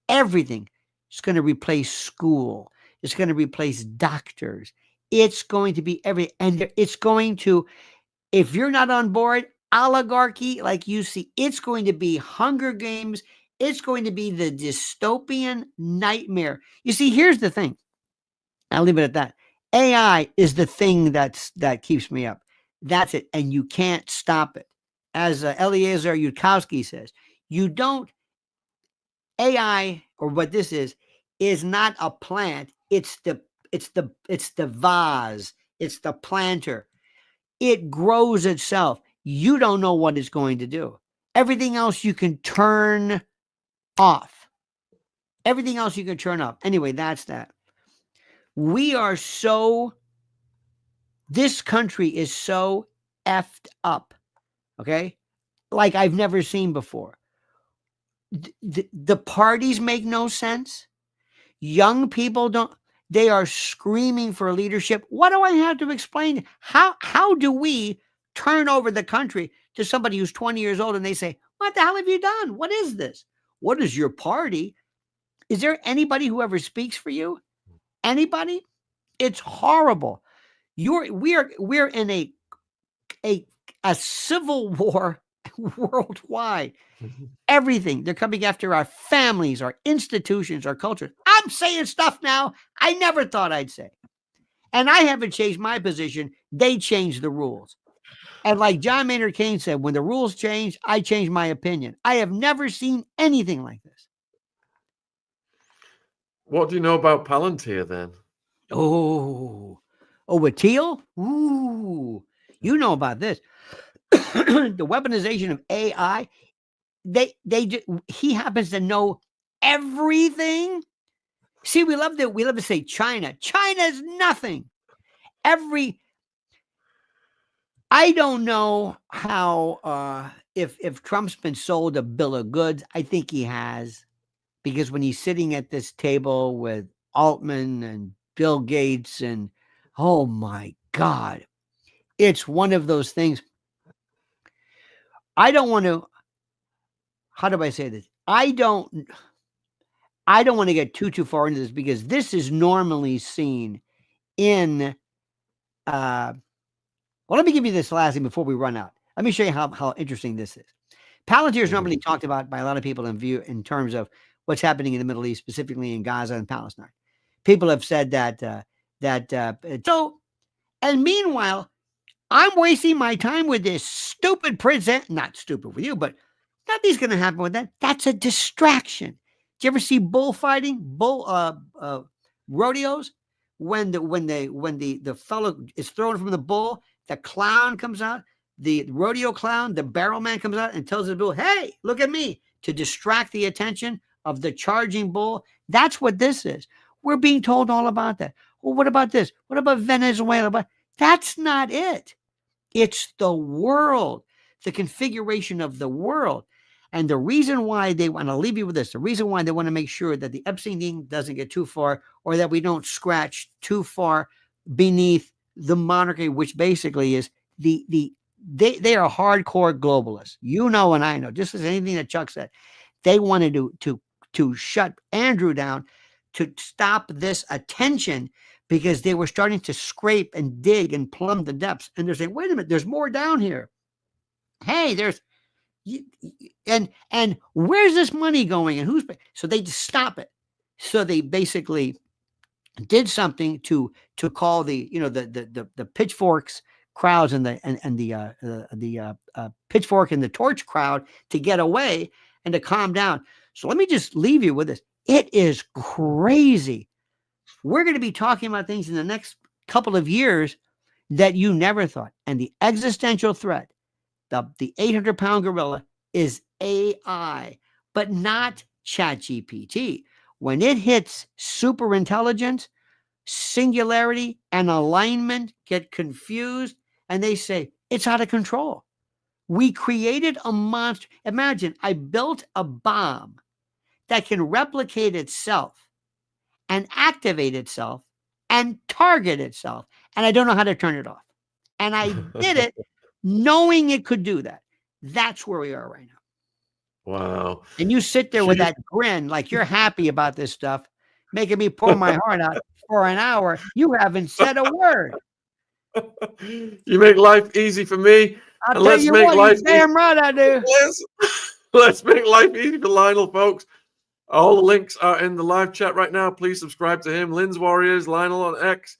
everything. It's going to replace school. It's going to replace doctors. It's going to be and it's going to, if you're not on board, oligarchy like you see, it's going to be Hunger Games. It's going to be the dystopian nightmare. You see, here's the thing. I'll leave it at that. AI is the thing that keeps me up. That's it. And you can't stop it. As Eliezer Yudkowsky says, you don't, AI, or what this is not a plant. It's the vase. It's the planter. It grows itself. You don't know what it's going to do. Everything else you can turn off. Everything else you can turn off. Anyway, that's that. We are so, this country is so effed up, okay? Like I've never seen before. The parties make no sense. Young people they are screaming for leadership. What do I have to explain? How do we turn over the country to somebody who's 20 years old and they say, what the hell have you done? What is this? What is your party? Is there anybody who ever speaks for you? Anybody? It's horrible. We're in a civil war worldwide. Everything. They're coming after our families, our institutions, our culture. I'm saying stuff now I never thought I'd say. And I haven't changed my position. They changed the rules. And like John Maynard Keynes said, when the rules change, I change my opinion. I have never seen anything like this. What do you know about Palantir then? Oh, with Teal? Ooh, you know about this. The weaponization of AI. He happens to know everything. See, we love to say China. China's nothing. I don't know how if Trump's been sold a bill of goods. I think he has, because when he's sitting at this table with Altman and Bill Gates and, oh my God, it's one of those things. I don't want to, how do I say this? I don't want to get too far into this, because this is normally seen in, well, let me give you this last thing before we run out. Let me show you how interesting this is. Palantir is normally talked about by a lot of people in terms of what's happening in the Middle East, specifically in Gaza and Palestine. People have said that, and meanwhile, I'm wasting my time with this stupid president. Not stupid with you, but nothing's going to happen with that. That's a distraction. Do you ever see bullfighting, rodeos? When the fellow is thrown from the bull, the clown comes out, the rodeo clown, the barrel man comes out and tells the bull, hey, look at me, to distract the attention of the charging bull. That's what this is. We're being told all about that. Well, what about this? What about Venezuela? But that's not it. It's the world, the configuration of the world. And the reason why they want to leave you with this, the reason why they want to make sure that the Epstein thing doesn't get too far, or that we don't scratch too far beneath the monarchy, which basically is they are hardcore globalists. You know, and I know, just as anything that Chuck said, they wanted to shut Andrew down, to stop this attention, because they were starting to scrape and dig and plumb the depths. And they're saying, wait a minute, there's more down here. Hey, and where's this money going, and who's, so they just stop it. So they basically did something to call the pitchforks crowds and the pitchfork and the torch crowd to get away and to calm down. So let me just leave you with this. It is crazy. We're going to be talking about things in the next couple of years that you never thought. And the existential threat, the 800-pound gorilla, is AI, but not ChatGPT. When it hits super intelligence, singularity and alignment get confused, and they say it's out of control. We created a monster. Imagine I built a bomb that can replicate itself and activate itself and target itself. And I don't know how to turn it off. And I did it knowing it could do that. That's where we are right now. Wow. And you sit there with that grin like you're happy about this stuff, making me pour my heart out for an hour. You haven't said a word. You make life easy for me. I'll And tell let's you make what, life you damn right I do. Let's make life easy for Lionel, folks. All the links are in the live chat right now. Please subscribe to him. Lynn's Warriors, Lionel on X.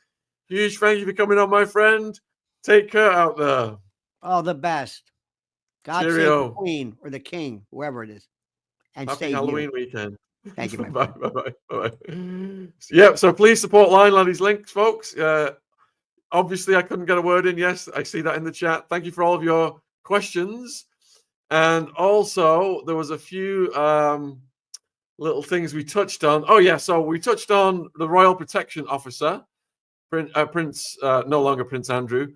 Huge thank you for coming on, my friend. Take care out there. All the best. God save Cheerio. the queen or the king, whoever it is. And Happy save Halloween you. weekend. Thank you, my Bye, friend. bye, bye, bye. Yeah, so please support Lionel on his links, folks. Obviously, I couldn't get a word in. Yes, I see that in the chat. Thank you for all of your questions. And also, there was a few little things we touched on. Oh, yeah, so we touched on the Royal Protection Officer, Prince, no longer Prince Andrew,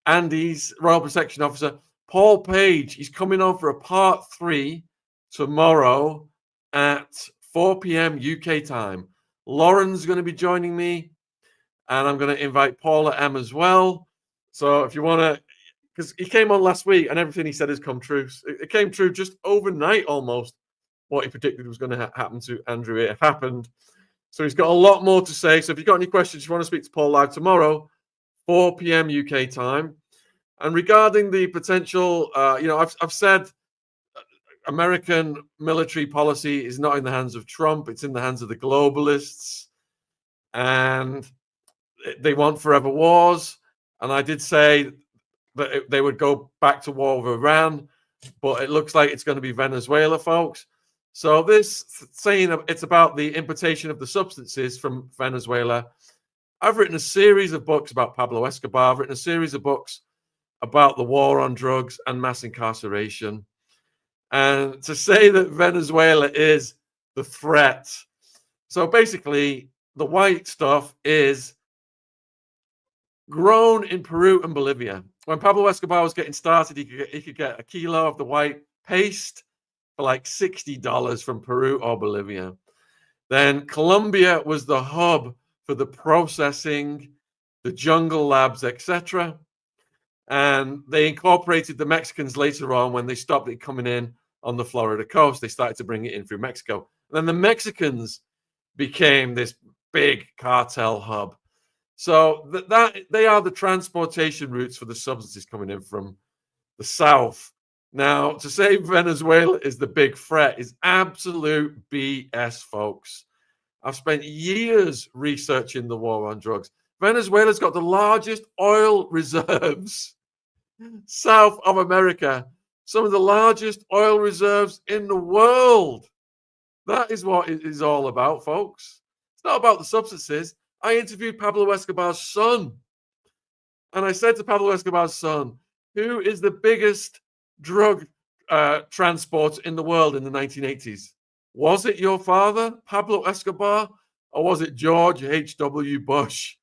Andy's Royal Protection Officer, Paul Page. He's coming on for a part 3 tomorrow at 4 p.m. UK time. Lauren's going to be joining me, and I'm going to invite Paula M as well. So if you want to, because he came on last week and everything he said has come true. It came true just overnight almost. What he predicted was going to happen to Andrew, it happened. So he's got a lot more to say. So if you've got any questions, you want to speak to Paul live tomorrow, 4 p.m. UK time. And regarding the potential, I've said American military policy is not in the hands of Trump. It's in the hands of the globalists. And they want forever wars. And I did say that they would go back to war with Iran, but it looks like it's going to be Venezuela, folks. So this saying it's about the importation of the substances from Venezuela. I've written a series of books about Pablo Escobar. I've written a series of books about the war on drugs and mass incarceration. And to say that Venezuela is the threat. So basically, the white stuff is grown in Peru and Bolivia. When Pablo Escobar was getting started, he could get a kilo of the white paste for like $60 from Peru or Bolivia. Then Colombia was the hub for the processing, the jungle labs, etc. And they incorporated the Mexicans later on when they stopped it coming in on the Florida coast. They started to bring it in through Mexico. And then the Mexicans became this big cartel hub. So that they are the transportation routes for the substances coming in from the south. Now, to say Venezuela is the big threat is absolute BS, folks. I've spent years researching the war on drugs. Venezuela's got the largest oil reserves south of America, some of the largest oil reserves in the world. That is what it is all about, folks. It's not about the substances. I interviewed Pablo Escobar's son. And I said to Pablo Escobar's son, who is the biggest drug transporter in the world in the 1980s? Was it your father, Pablo Escobar, or was it George H.W. Bush?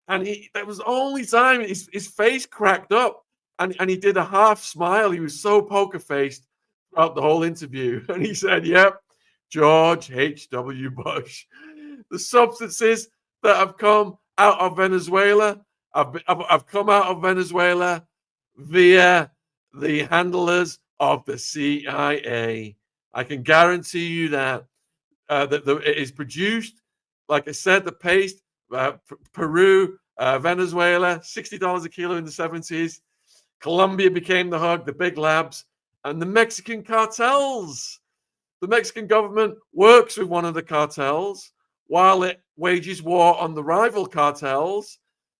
And that was the only time his face cracked up and he did a half smile. He was so poker-faced throughout the whole interview. And he said, yep, George H.W. Bush. The substances that have come out of Venezuela, I've come out of Venezuela via the handlers of the CIA. I can guarantee you that it is produced, like I said, the paste, Peru, Venezuela, $60 a kilo in the 70s. Colombia became the hub, the big labs, and the Mexican cartels. The Mexican government works with one of the cartels while it wages war on the rival cartels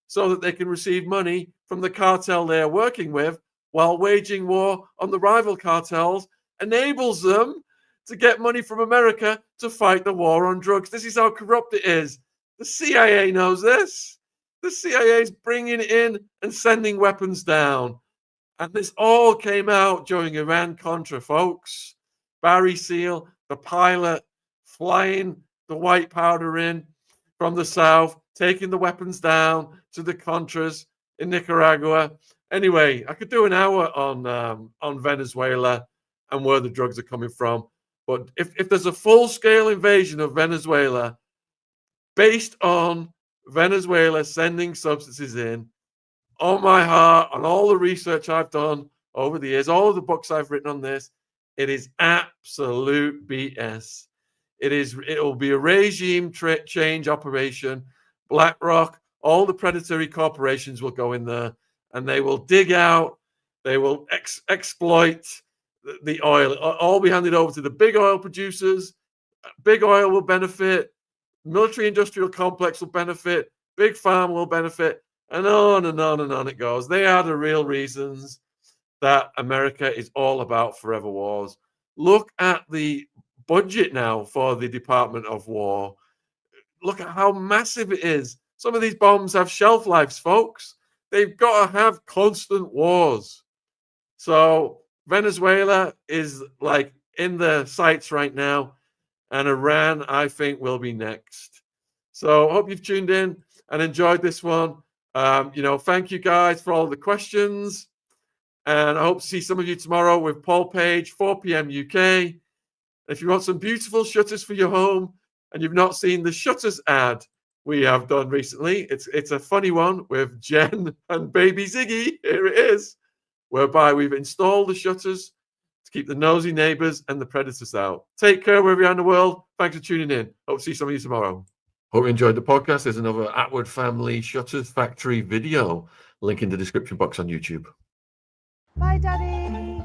so that they can receive money from the cartel they are working with, while waging war on the rival cartels enables them to get money from America to fight the war on drugs. This is how corrupt it is. The CIA knows this. The CIA is bringing in and sending weapons down. And this all came out during Iran-Contra, folks. Barry Seal, the pilot, flying the white powder in from the south, taking the weapons down to the Contras in Nicaragua. Anyway, I could do an hour on Venezuela and where the drugs are coming from. But if there's a full-scale invasion of Venezuela based on Venezuela sending substances in, on my heart, on all the research I've done over the years, all of the books I've written on this, it is absolute BS. It will be a regime change operation. BlackRock, all the predatory corporations will go in there and they will dig out, they will exploit the oil, all be handed over to the big oil producers. Big oil will benefit, military industrial complex will benefit, big farm will benefit, and on and on and on it goes. They are the real reasons that America is all about forever wars. Look at the budget now for the Department of War. Look at how massive it is. Some of these bombs have shelf lives, folks. They've got to have constant wars. So Venezuela is like in the sights right now, and Iran, I think, will be next. So I hope you've tuned in and enjoyed this one. Thank you guys for all the questions. And I hope to see some of you tomorrow with Paul Page, 4 p.m. UK. If you want some beautiful shutters for your home and you've not seen the shutters ad we have done recently, it's a funny one with Jen and baby Ziggy. Here it is, whereby we've installed the shutters to keep the nosy neighbors and the predators out. Take care wherever you are in the world. Thanks for tuning in. Hope to see some of you tomorrow. Hope you enjoyed the podcast. There's another Attwood Family Shutters Factory video. Link in the description box on YouTube. Bye, Daddy.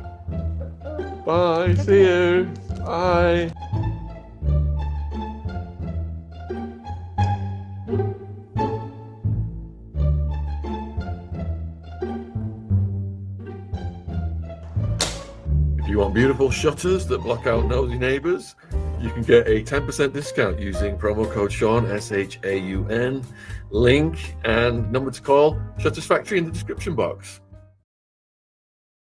Bye. See you. Bye. If you want beautiful shutters that block out nosy neighbors, you can get a 10% discount using promo code Shaun, SHAUN. Link and number to call, Shutters Factory in the description box.